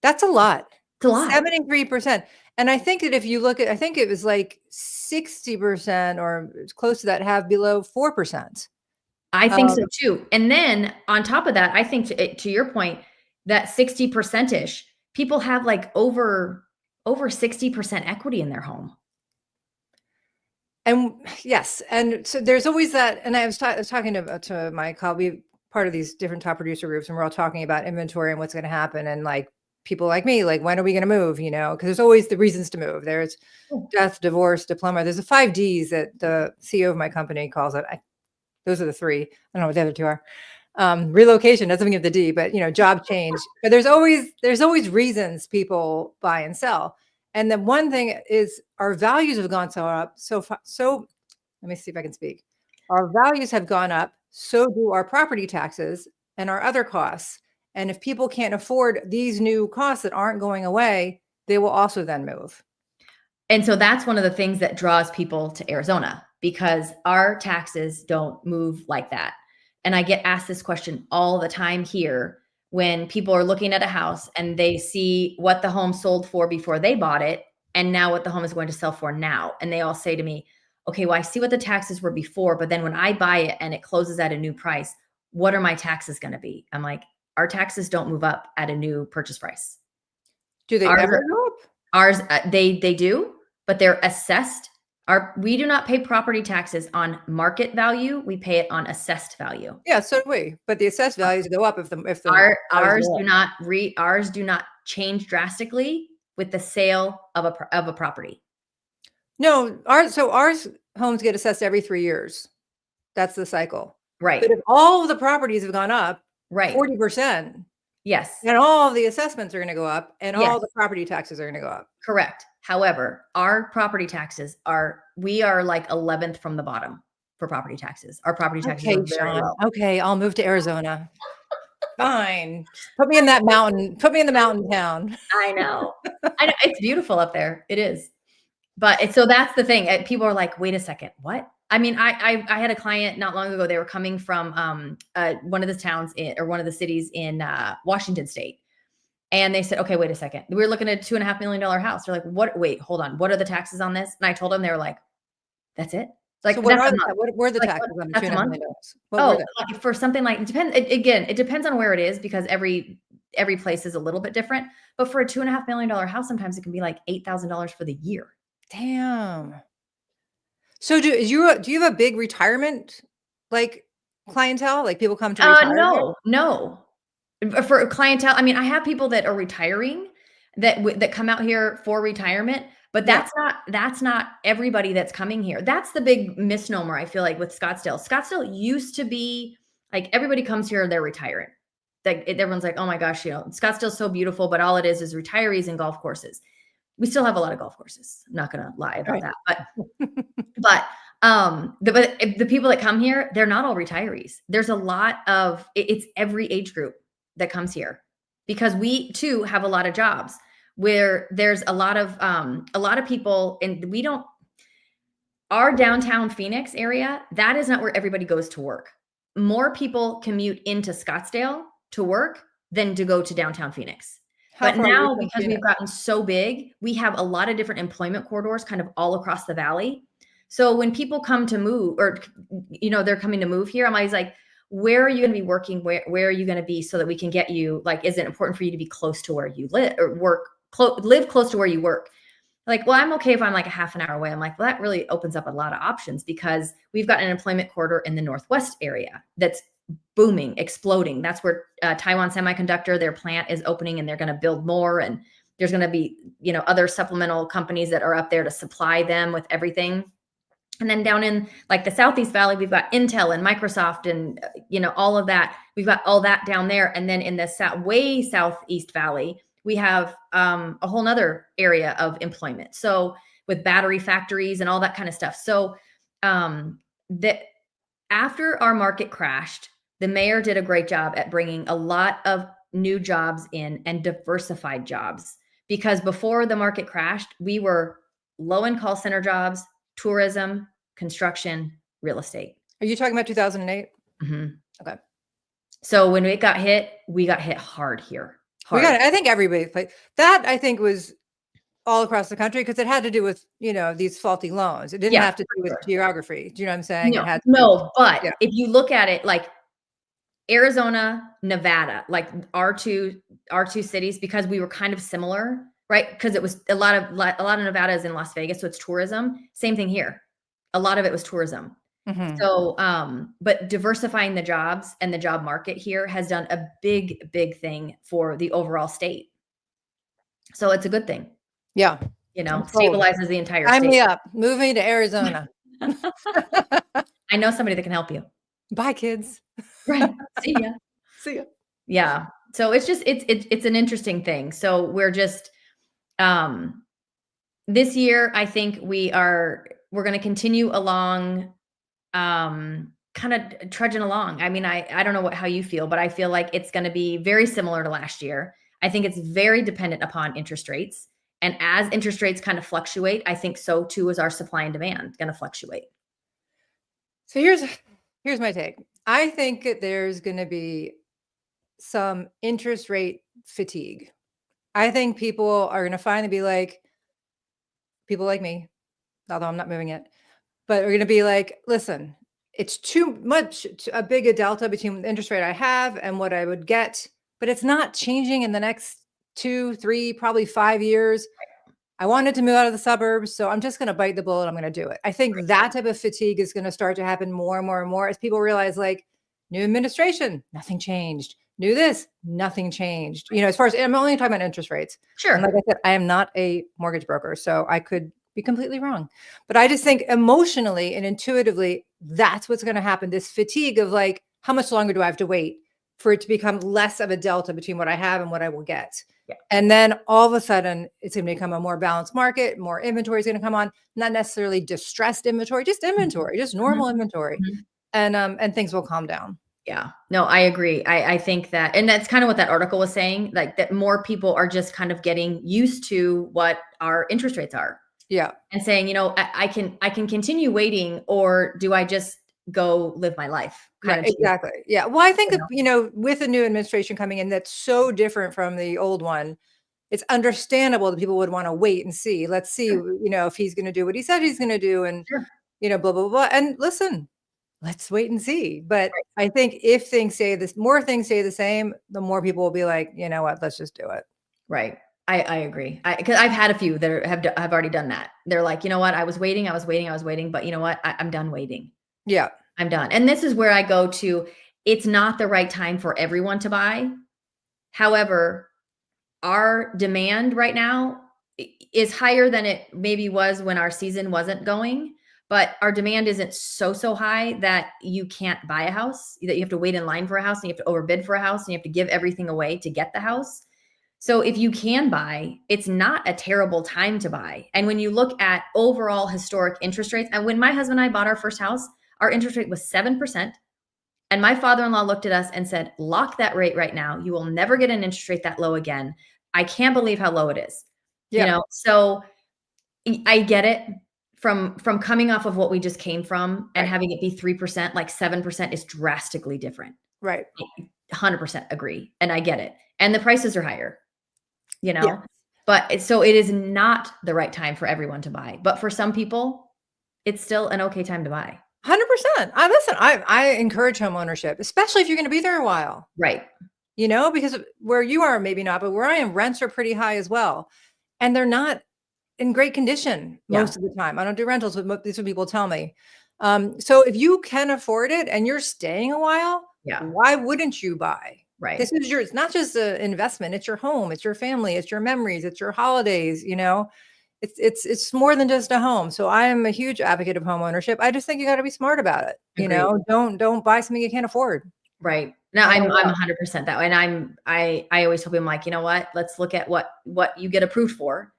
That's a lot.
It's a lot.
73%. And I think that if you look at, I think it was like 60% or it's close to that have below 4%.
I think so too. And then on top of that, I think to your point, that 60%ish people have like over 60% equity in their home.
And yes, and so there's always that. And I was talking to my colleague, part of these different top producer groups, and we're all talking about inventory and what's going to happen. And like people like me, like, when are we going to move? You know, because there's always the reasons to move. There's death, divorce, diploma. There's the 5 Ds that the CEO of my company calls it. Those are the 3. I don't know what the other 2 are. Relocation doesn't give the D, but job change. But there's always reasons people buy and sell. And then one thing is our values have gone so up. So let me see if I can speak. Our values have gone up. So do our property taxes and our other costs. And if people can't afford these new costs that aren't going away, they will also then move.
And so that's one of the things that draws people to Arizona, because our taxes don't move like that. And I get asked this question all the time here when people are looking at a house and they see what the home sold for before they bought it and now what the home is going to sell for now. And they all say to me, okay, well, I see what the taxes were before, but then when I buy it and it closes at a new price, what are my taxes going to be? I'm like, our taxes don't move up at a new purchase price.
Do they ever go up?
Ours, they do, but they're assessed. We do not pay property taxes on market value. We pay it on assessed value.
Yeah, so do we. But the assessed values go up if
ours do not change drastically with the sale of a property.
No, ours homes get assessed every 3 years. That's the cycle.
Right.
But if all of the properties have gone up,
right,
40%,
yes,
and all of the assessments are going to go up, and
yes,
all the property taxes are going to go up.
Correct. However, our property taxes we are like 11th from the bottom for property taxes. Our property taxes are very low.
Okay, I'll move to Arizona. Fine. Put me in that mountain. Put me in the mountain town.
I know. It's beautiful up there. It is. But so that's the thing. People are like, wait a second, what? I mean, I had a client not long ago. They were coming from one of the towns or one of the cities in Washington State. And they said, okay, wait a second. We were looking at a $2.5 million house. They're like, what? Wait, hold on. What are the taxes on this? And I told them, they were like, that's it. It's like,
so what were the taxes on the $2.5 million?
For something like, it depends. Again, it depends on where it is, because every place is a little bit different. But for a $2.5 million house, sometimes it can be like $8,000 for the year.
Damn. So do you have a big retirement? Like, clientele? Like people come to retire there?
No. For clientele, I mean, I have people that are retiring that come out here for retirement, but
Yeah.
that's not everybody that's coming here. That's the big misnomer I feel like with Scottsdale. Scottsdale used to be like everybody comes here, they're retiring. Like everyone's like, oh my gosh, Scottsdale's so beautiful, but all it is retirees and golf courses. We still have a lot of golf courses. I'm not gonna lie about
Right.
that, but the people that come here, they're not all retirees. There's a lot of it's every age group that comes here because we too have a lot of jobs where there's a lot of people, and we don't our downtown Phoenix area, that is not where everybody goes to work. More people commute into Scottsdale to work than to go to downtown Phoenix.
How
But
far are you
now,
from
because we've
Phoenix?
gotten so big, we have a lot of different employment corridors kind of all across the valley. So when people come to move, or they're coming to move here, I'm always like, where are you going to be working? Where are you going to be so that we can get you? Like, is it important for you to be close to where you live or live close to where you work? Like, well, I'm okay if I'm like a half an hour away. I'm like, well, that really opens up a lot of options because we've got an employment corridor in the Northwest area that's booming, exploding. That's where Taiwan Semiconductor, their plant is opening, and they're going to build more. And there's going to be, other supplemental companies that are up there to supply them with everything. And then down in like the Southeast Valley, we've got Intel and Microsoft and, all of that. We've got all that down there. And then in the way Southeast Valley, we have a whole nother area of employment. So with battery factories and all that kind of stuff. So that after our market crashed, the mayor did a great job at bringing a lot of new jobs in and diversified jobs. Because before the market crashed, we were low-end call center jobs, tourism, construction, real estate.
Are you talking about 2008?
Mhm.
Okay.
So when we got hit hard here. Hard.
I think everybody played that. I think was all across the country because it had to do with, these faulty loans. It didn't
Yeah,
have to do with
sure.
geography. Do you know what I'm saying? It
No,
had to do,
no, but
yeah.
if you look at it like Arizona, Nevada, like our two cities, because we were kind of similar, right? Because it was a lot of Nevada is in Las Vegas, so it's tourism. Same thing here. A lot of it was tourism.
Mhm.
So, but diversifying the jobs and the job market here has done a big, big thing for the overall state. So it's a good thing,
Yeah. I'm sold.
stabilizes the entire
Sign me
state.
up. Moving to Arizona.
I know somebody that can help you.
Bye, kids.
Right. See ya.
See ya.
Yeah. So it's just it's an interesting thing. So we're just this year I think we're going to continue along kind of trudging along. I mean, I don't know how you feel, but I feel like it's going to be very similar to last year. I think it's very dependent upon interest rates. And as interest rates kind of fluctuate, I think so too is our supply and demand going to fluctuate.
So here's my take. I think that there's going to be some interest rate fatigue. I think people are going to finally be like, people like me, although I'm not moving it, but we're going to be like, listen, it's too much, a big a delta between the interest rate I have and what I would get, but it's not changing in the next 2, 3, probably 5 years. I wanted to move out of the suburbs, so I'm just going to bite the bullet. I'm going to do it. I think that type of fatigue is going to start to happen more and more and more as people realize, like, new administration, nothing changed. New this, nothing changed. As far as I'm only talking about interest rates.
Sure.
And like I said, I am not a mortgage broker, so I could be completely wrong. But I just think emotionally and intuitively, that's what's going to happen. This fatigue of like, how much longer do I have to wait for it to become less of a delta between what I have and what I will get?
Yeah.
And then all of a sudden, it's going to become a more balanced market. More inventory is going to come on, not necessarily distressed inventory, just inventory, just normal inventory, and things will calm down.
Yeah, no, I agree. I think that, and that's kind of what that article was saying, like that more people are just kind of getting used to what our interest rates are.
Yeah.
And saying, I can continue waiting, or do I just go live my life?
Right, exactly. Yeah. Well, I think, with a new administration coming in that's so different from the old one, it's understandable that people would want to wait and see. Let's see,
Sure.
if he's going to do what he said he's going to do, and,
Sure.
blah, blah, blah. And listen, let's wait and see. But
Right.
I think if more things stay the same, the more people will be like, you know what, let's just do it.
Right. I agree. Because I've had a few that have already done that. They're like, you know what? I was waiting, but you know what? I'm done waiting.
Yeah.
I'm done. And this is where I go to, it's not the right time for everyone to buy. However, our demand right now is higher than it maybe was when our season wasn't going, but our demand isn't so high that you can't buy a house, that you have to wait in line for a house and you have to overbid for a house and you have to give everything away to get the house. So if you can buy, it's not a terrible time to buy. And when you look at overall historic interest rates, and when my husband and I bought our first house, our interest rate was 7%. And my father-in-law looked at us and said, lock that rate right now. You will never get an interest rate that low again. I can't believe how low it is.
Yeah.
So I get it from coming off of what we just came from and
Right.
having it be 3%, like 7% is drastically different.
Right.
100% agree. And I get it. And the prices are higher,
Yeah.
but so it is not the right time for everyone to buy. But for some people, it's still an okay time to buy.
100%. I encourage home ownership, especially if you're going to be there a while.
Right.
Because where you are, maybe not, but where I am, rents are pretty high as well. And they're not in great condition most of the time. I don't do rentals, but these are what people tell me. So if you can afford it and you're staying a while, why wouldn't you buy?
Right.
This is it's not just an investment. It's your home. It's your family. It's your memories. It's your holidays. It's more than just a home. So I am a huge advocate of home ownership. I just think you got to be smart about it.
Agreed.
Don't buy something you can't afford.
Right. No, I'm 100% that way. And I always tell them, like, you know what, let's look at what you get approved for.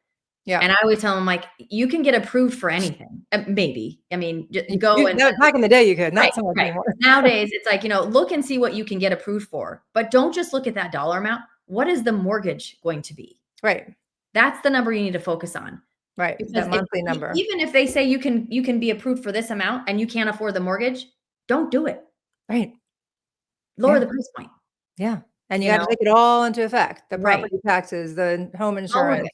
Yeah.
And I always tell them, like, you can get approved for anything. Maybe. I mean, go and
back in the day you could, not so much
right.
anymore.
Nowadays it's like, look and see what you can get approved for, but don't just look at that dollar amount. What is the mortgage going to be?
Right.
That's the number you need to focus on.
Right. That monthly number.
Even if they say you can be approved for this amount and you can't afford the mortgage, don't do it.
Right.
Lower the price point.
Yeah. And you got to take it all into effect. The
Right.
property taxes, the home insurance,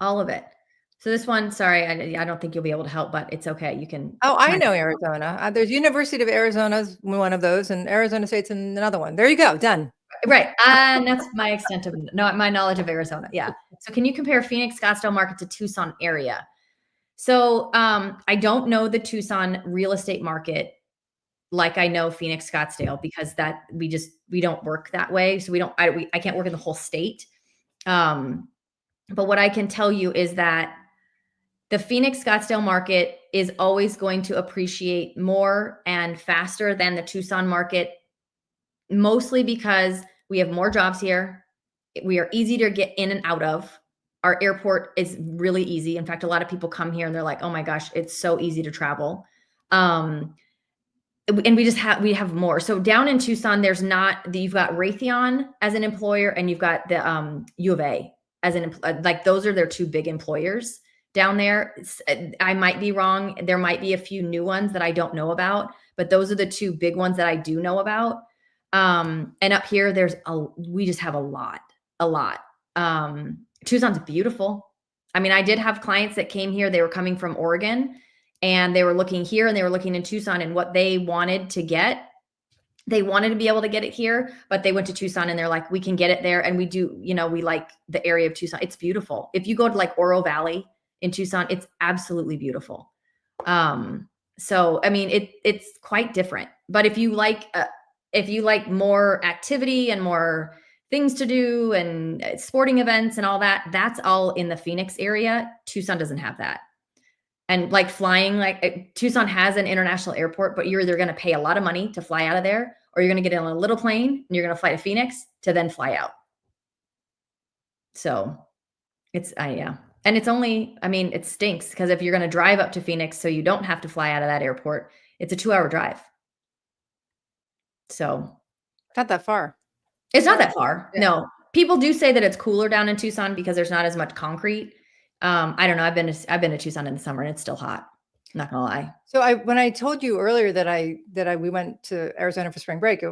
all of it. So this one, sorry, I don't think you'll be able to help, but it's okay. You can.
Oh, I know Arizona. There's University of Arizona's one of those, and Arizona State's another one. There you go. Done.
Right. And that's my extent of my knowledge of Arizona. Yeah. So can you compare Phoenix, Scottsdale market to Tucson area? So I don't know the Tucson real estate market like I know Phoenix, Scottsdale, because we don't work that way. So I can't work in the whole state. But what I can tell you is that the Phoenix, Scottsdale market is always going to appreciate more and faster than the Tucson market, mostly because we have more jobs here. We are easy to get in and out of. Our airport is really easy. In fact, a lot of people come here and they're like, oh my gosh, it's so easy to travel. And we have more. So down in Tucson, you've got Raytheon as an employer and you've got the U of A as like those are their two big employers down there. I might be wrong. There might be a few new ones that I don't know about, but those are the two big ones that I do know about. And up here, we just have a lot. Tucson's beautiful. I mean, I did have clients that came here. They were coming from Oregon and they were looking here and they were looking in Tucson and what they wanted to get. They wanted to be able to get it here, but they went to Tucson and they're like, we can get it there. And we do, we like the area of Tucson. It's beautiful. If you go to like Oro Valley in Tucson, it's absolutely beautiful. So, I mean, it's quite different, but if you like more activity and more things to do and sporting events and all that, that's all in the Phoenix area. Tucson doesn't have that. And like flying, Tucson has an international airport, but you're either going to pay a lot of money to fly out of there, or you're going to get on a little plane and you're going to fly to Phoenix to then fly out. So yeah. And it's only, it stinks because if you're going to drive up to Phoenix, so you don't have to fly out of that airport, it's a 2-hour drive. So
not that far.
It's not that far. Yeah. No, people do say that it's cooler down in Tucson because there's not as much concrete. I don't know. I've been to Tucson in the summer and it's still hot. I'm not gonna lie.
So when I told you earlier that we went to Arizona for spring break, I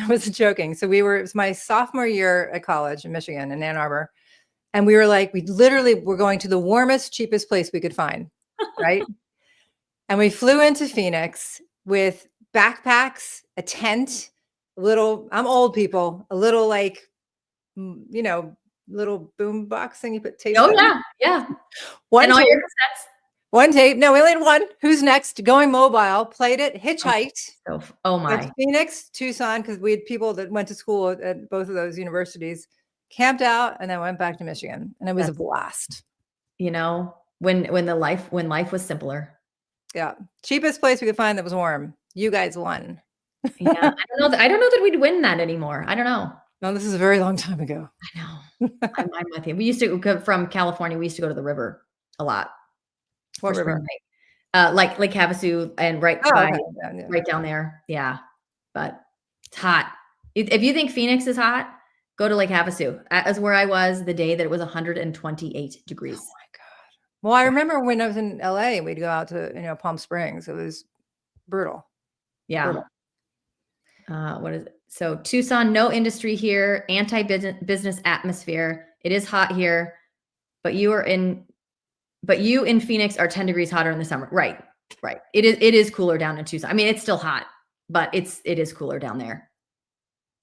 wasn't joking. So it was my sophomore year at college in Michigan in Ann Arbor. And we literally were going to the warmest, cheapest place we could find. Right. And we flew into Phoenix with backpacks, a tent, I'm old people, a little little boom box thing you put tape.
Oh yeah. Yeah.
And
all your cassettes.
One tape. No, we only had one. Who's Next? Going Mobile. Played it. Hitchhiked.
So, oh
Went
my,
to Phoenix, Tucson, because we had people that went to school at both of those universities, camped out, and then went back to Michigan. And it was a
That's-
blast.
you know, when life was simpler.
Yeah. Cheapest place we could find that was warm. You guys won.
Yeah. I don't know that we'd win that anymore. I don't know.
No, this is a very long time ago.
I know. I'm with you. We used to go from California. We used to go to the river a lot.
What
for spring
river?
break. Like Lake Havasu and right
Oh,
by,
okay. Yeah.
right down there. Yeah. But it's hot. If you think Phoenix is hot, go to Lake Havasu. That is where I was the day that it was 128 degrees.
Oh my God. Well, I remember when I was in LA, we'd go out to, Palm Springs. It was brutal.
Yeah.
Brutal.
What is it? So Tucson, no industry here, anti-business atmosphere. It is hot here, but you in Phoenix are 10 degrees hotter in the summer. Right. Right. It is cooler down in Tucson. I mean, it's still hot, but it is cooler down there.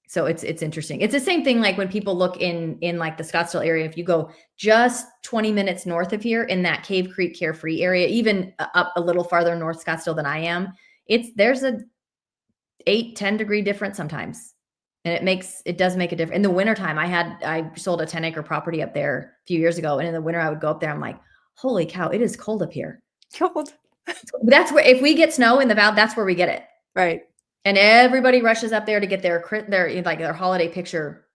So it's interesting. It's the same thing like when people look in like the Scottsdale area. If you go just 20 minutes north of here in that Cave Creek Carefree area, even up a little farther north Scottsdale than I am, there's a 8-10 degree difference sometimes. And it does make a difference. In the wintertime, I sold a 10-acre property up there a few years ago. And in the winter I would go up there. I'm like, holy cow, it is cold up here.
Cold.
That's where, if we get snow in the valley, that's where we get it.
Right.
And everybody rushes up there to get their holiday picture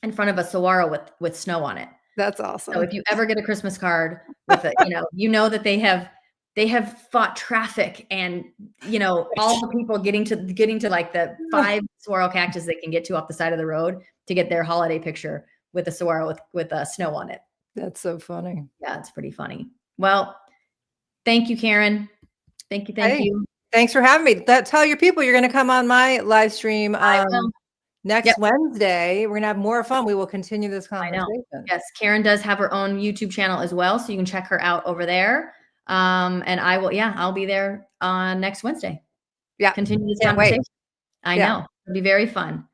in front of a saguaro with snow on it.
That's awesome.
So if you ever get a Christmas card with it, that they have fought traffic and all the people getting to like the 5 saguaro cactus they can get to off the side of the road to get their holiday picture with a saguaro with snow on it.
That's so funny.
Yeah, it's pretty funny. Well, thank you, Karen. Thank you.
Thanks for having me. Tell your people you're going to come on my live stream next Wednesday. We're going to have more fun. We will continue this conversation.
Yes, Karen does have her own YouTube channel as well, so you can check her out over there. And I'll be there on next Wednesday.
Yeah.
Continue this conversation. I know. It'll be very fun.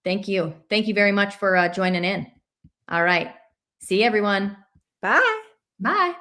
Thank you. Thank you very much for joining in. All right. See you, everyone.
Bye.
Bye.